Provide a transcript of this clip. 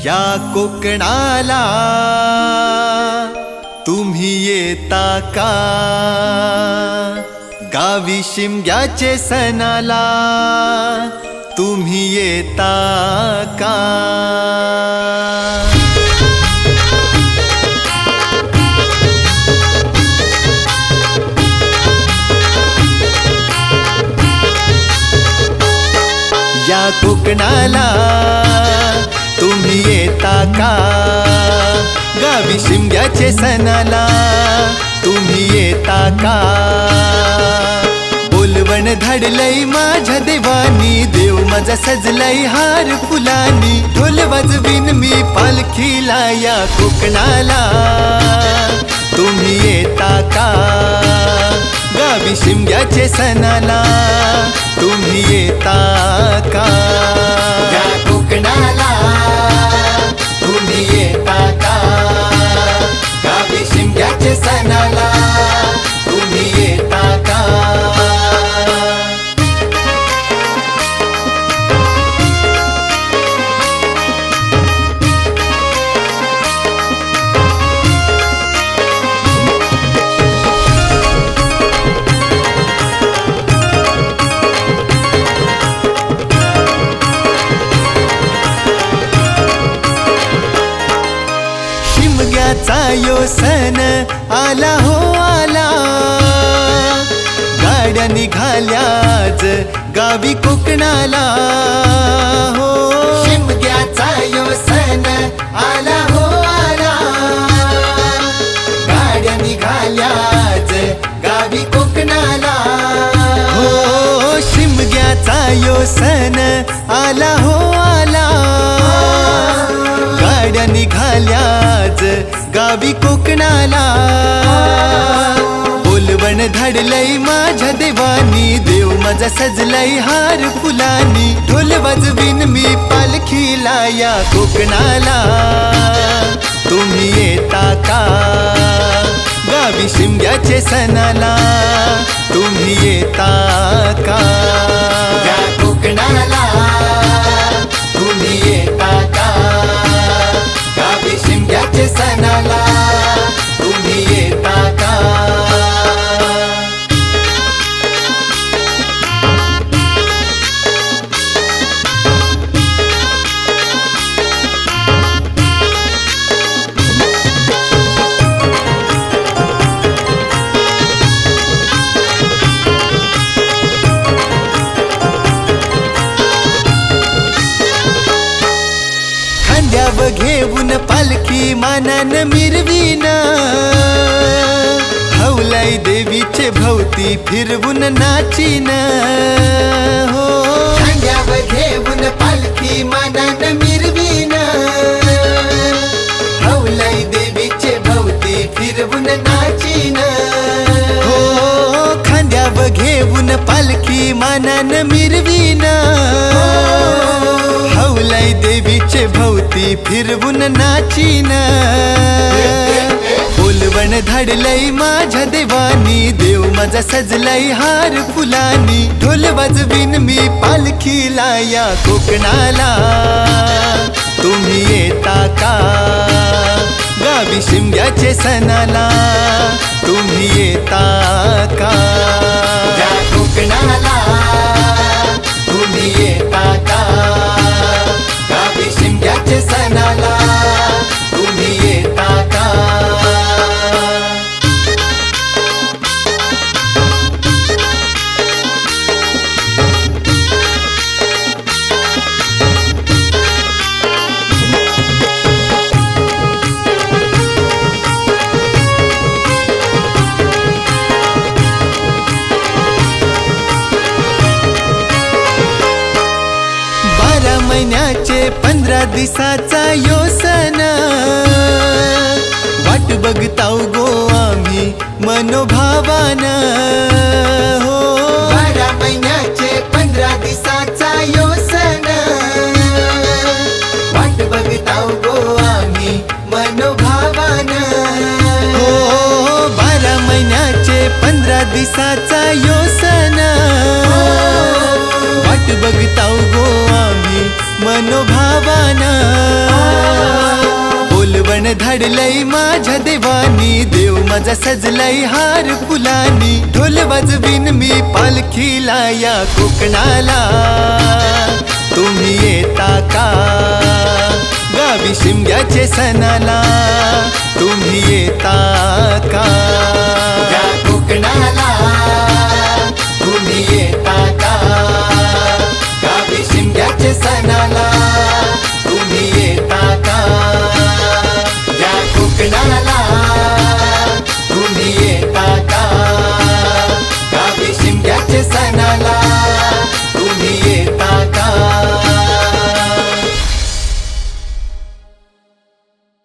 या कोकणाला तुम्ही येता का? गावी शिमग्याचे सणाला तुम्ही येता का? या कोकणाला तुम्ही येता का? गावी शिमग्याचे सणाला तुम्ही येता का? बोलवण धाडलंय माझ्या देवानी, देव माझा सजलाय हार फुलानी. ढोल वाजवीन मी पालखीला या कोकणाला तुम्ही येता का? गावी शिमग्याचे सणाला तुम्ही येता का? या कोकणाला तुम्ही येता का? गावी शिमग्याचे सणाला तुम्ही येता का? शिमग्याचा यो सण आला हो आला, गाड्या निघाल्याच गावी कोकणाला हो. शिमग्याचा यो सण आला हो आला, गाड्या निघाल्याच गावी कोकणाला हो. शिमग्याचा यो सण आला हो आला, गाड्या निघाल्याच गावी कोकणाला. बोलवण धाडलंय माझ्या देवानी, देव माझा सजलाय हार फुलानी. ढोल वाजवीन मी पालखीला या कोकणाला तुम्ही येता का? गावी शिमग्याचे सणाला तुम्ही येता का? या कोकणाला तुम्ही येता का? गावी शिमग्याचे सणाला तुम्ही येता का? खांद्यावर घेऊन पालखी मानान मिरवीन, हौलाई देवीचे भोवती फिरवून नाचीन हो. खांद्यावर घेऊन पालखी मानान मिरवीन, हौलाई देवीचे भोवती फिरवून नाचीन हो. खांद्यावर घेऊन पालखी मानान मिरवीन, हौलाई देवीचे भोवती फिरवून नाचीन. बोलवण धाडलंय माझ्या देवानी, देव माझा सजलाय हार फुलानी. ढोल वाजवीन मी पालखीला या कोकणाला तुम्ही येता का? गावी शिमग्याचे सणाला तुम्ही येता का? या कोकणाला तुम्ही येता का? गावी शिमग्याचे सणाला तुम्ही येता का? महिन्याचे 15 दिवसाचा यो सण, वाट बघताव गो आम्ही मनोभावान हो. 12 महिन्याचे 15 दिवसाचा यो सण, वाट बघताव गो आम्ही मनोभावान हो. 12 महिन्याचे 15 दिवसाचा यो सण, वाट बघताव गो आम्ही मनोभावान आणलंय माझ्या देवानी, देव माझा सजलाय हार फुलानी. ढोल वाजवीन मी पालखीला या कोकणाला, तुम्ही येता का गावी शिमग्याचे सणाला, तुम्ही येता